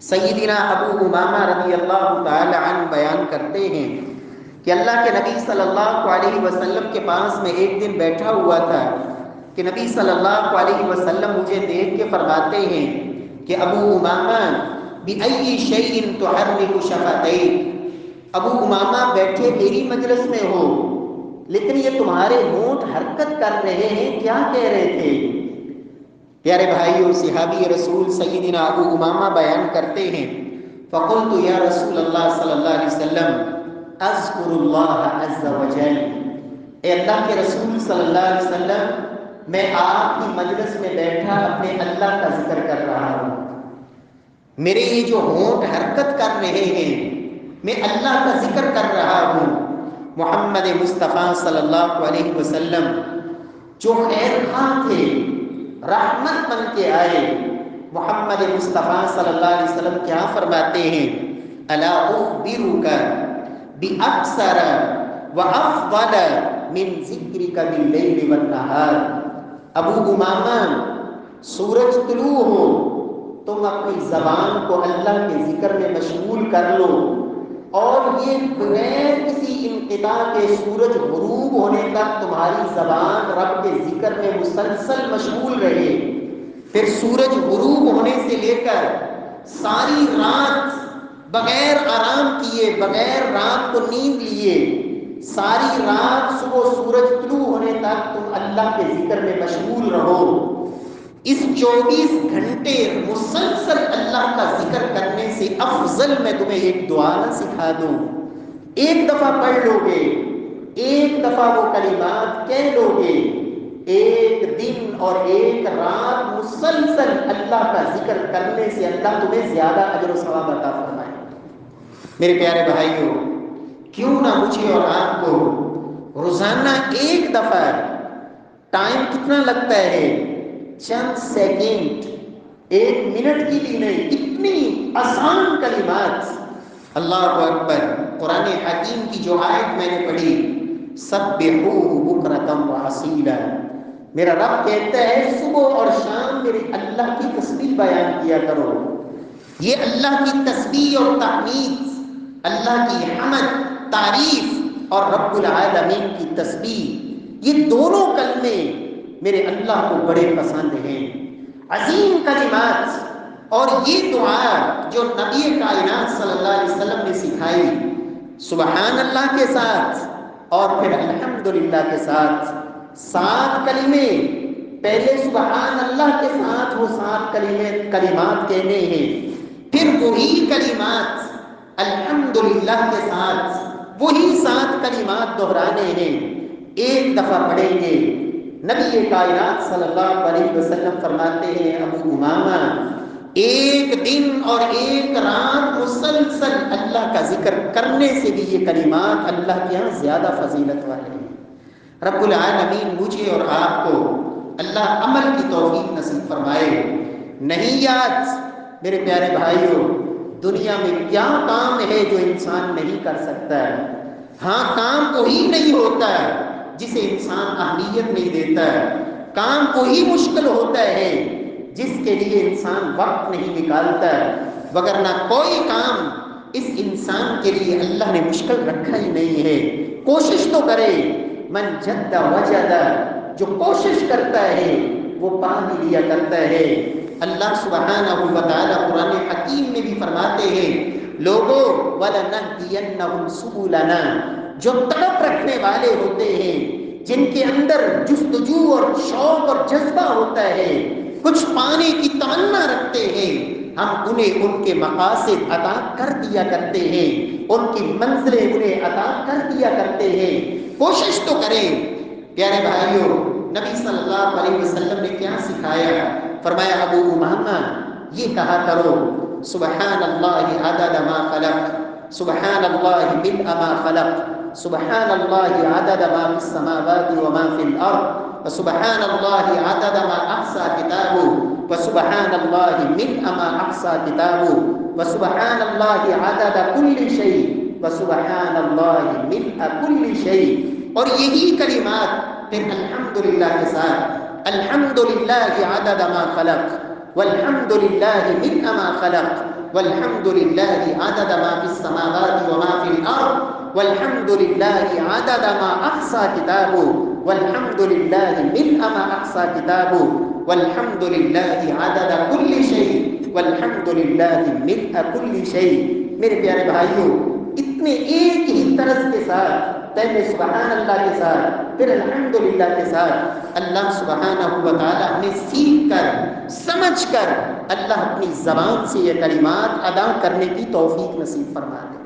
سیدنا ابو امامہ رضی اللہ تعالی عنہ بیان کرتے ہیں کہ اللہ کے نبی صلی اللہ علیہ وسلم کے پاس میں ایک دن بیٹھا ہوا تھا کہ نبی صلی اللہ علیہ وسلم مجھے دیکھ کے فرماتے ہیں کہ ابو امامہ بِأَيِّ شَيْءٍ تُحَرِّكُ شَفَتَيْكَ، ابو امامہ بیٹھے میری مجلس میں ہو لیکن یہ تمہارے ہونٹ حرکت کر رہے ہیں، کیا کہہ رہے تھے؟ پیارے بھائیو، صحابی رسول سیدنا ابو امامہ بیان کرتے ہیں فقلت یا رسول اللہ صلی اللہ علیہ وسلم اذکر اللہ عز وجل، اے اللہ کے رسول صلی اللہ علیہ وسلم میں آپ کی مجلس میں بیٹھا اپنے اللہ کا ذکر کر رہا ہوں، میرے یہ جو ہونٹ حرکت کر رہے ہیں میں اللہ کا ذکر کر رہا ہوں۔ محمد مصطفیٰ صلی اللہ علیہ وسلم جو خیر خواہ تھے، رحمت بن کے آئے، محمد مصطفیٰ صلی اللہ علیہ وسلم کیا فرماتے ہیں؟ الا اخبرک باکثر وافضل من ذکرک باللیل والنہار، ابو امامہ سورج طلوع ہو تم اپنی زبان کو اللہ کے ذکر میں مشغول کر لو، اور یہ بغیر کسی انقطاع کے سورج غروب ہونے تک تمہاری زبان رب کے ذکر میں مسلسل مشغول رہے، پھر سورج غروب ہونے سے لے کر ساری رات بغیر آرام کیے، بغیر رات کو نیند لیے، ساری رات صبح سورج طلوع ہونے تک تم اللہ کے ذکر میں مشغول رہو۔ اس 24 گھنٹے مسلسل اللہ کا ذکر کرنے سے افضل میں تمہیں ایک دعا نہ سکھا دوں؟ ایک دفعہ پڑھ لو گے، ایک دفعہ وہ کلمات کہہ لو گے، ایک دن اور ایک رات مسلسل اللہ کا ذکر کرنے سے اللہ تمہیں زیادہ اجر و ثواب عطا فرمائے۔ میرے پیارے بھائیوں، کیوں نہ مجھے اور آپ کو روزانہ ایک دفعہ، ٹائم کتنا لگتا ہے؟ چند سیکنڈ، ایک منٹ کی بھی نہیں، اتنی آسان کلمات، اللہ اکبر۔ قرآن حکیم کی جو آیت میں نے پڑھی، سبحوہ بکرۃ واسیلا، میرا رب کہتا ہے صبح اور شام میرے اللہ کی تسبیح بیان کیا کرو۔ یہ اللہ کی تسبیح اور تحمید، اللہ کی حمد، تعریف اور رب العالمین کی تسبیح، یہ دونوں کلمے میرے اللہ کو بڑے پسند ہیں، عظیم کلمات۔ اور یہ دعا جو نبی کائنات صلی اللہ علیہ وسلم نے سکھائی، سبحان اللہ کے ساتھ اور پھر الحمدللہ کے ساتھ، 7 کلمے، پہلے سبحان اللہ کے ساتھ وہ 7 کلمات کہنے ہیں، پھر وہی کلمات الحمدللہ کے ساتھ وہی 7 کلمات دہرانے ہیں، ایک دفعہ پڑھیں گے۔ نبی کائنات صلی اللہ علیہ وسلم فرماتے ہیں ابو امامہ ایک دن اور ایک رات مسلسل اللہ کا ذکر کرنے سے بھی یہ کلمات اللہ کے ہاں زیادہ فضیلت والے ہیں۔ رب العالمین مجھے اور آپ کو اللہ عمل کی توفیق نصیب فرمائے۔ نہیں یاد میرے پیارے بھائیوں، دنیا میں کیا کام ہے جو انسان نہیں کر سکتا ہے؟ ہاں، کام وہی نہیں ہوتا جسے انسان اہمیت نہیں دیتا ہے، کام وہی مشکل ہوتا ہے جس کے لیے انسان وقت نہیں نکالتا ہے، وگرنہ کوئی کام اس انسان کے لیے اللہ نے مشکل رکھا ہی نہیں ہے۔ کوشش تو کرے، من جد وجد، جو کوشش کرتا ہے وہ پا بھی لیا کرتا ہے۔ اللہ سبحانہ و تعالی قرآن حکیم میں بھی فرماتے ہیں لوگوں وَلَنَهْدِيَنَّهُمْ سُبُلَنَا، جو طلب رکھنے والے ہوتے ہیں، جن کے اندر جستجو اور شوق اور جذبہ ہوتا ہے، کچھ پانے کی تمنا رکھتے ہیں، ہم انہیں ان کے مقاصد عطا کر دیا کرتے ہیں، ان کی منزلیں انہیں عطا کر دیا کرتے ہیں۔ کوشش تو کریں۔ پیارے بھائیوں، نبی صلی اللہ علیہ وسلم نے کیا سکھایا؟ فرمایا ابو امامہ یہ کہا کرو، سبحان اللہ عدد ما خلق، سبحان اللہ ملء ما خلق، سبحان اللہ عدد ما فی السماوات وما فی الارض، وسبحان اللہ عدد ما احصى کتابہ، وسبحان اللہ ملء ما احصى کتابہ، وسبحان اللہ عدد کل شیء، وسبحان اللہ ملء کل شیء۔ اور یہی کلمات پھر الحمدللہ کے ساتھ، الحمدللہ عدد ما خلق، والحمدللہ ملء ما خلق، والحمد للہ عدد ما فی السماوات وما فی الارض والحمد للہ عدد ما احصى کتابہ والحمد للہ ملء ما احصى کتابہ والحمد للہ عدد کل شیء والحمد للہ ملء کل شیء۔ میرے پیارے بھائیوں، اتنے ایک ہی طرز کے ساتھ، پہلے سبحان اللہ کے ساتھ پھر الحمدللہ کے ساتھ، اللہ سبحانہ و تعالی ہمیں سیکھ کر سمجھ کر اللہ اپنی زبان سے یہ کلمات ادا کرنے کی توفیق نصیب فرما دے۔